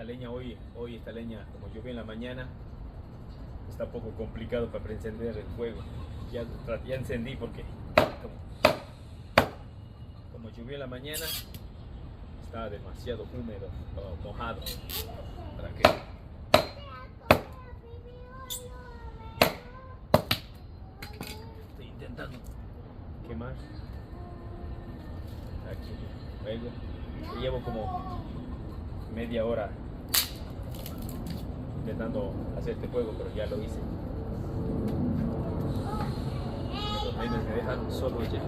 leña hoy esta leña, como llovió en la mañana, está un poco complicado para encender el fuego. Ya encendí porque como llovió en la mañana, está demasiado húmedo, mojado. ¿Para qué? Estoy intentando quemar aquí el fuego. Llevo como media hora intentando hacer este fuego, pero ya lo hice. Los nenes me dejaron solo ya.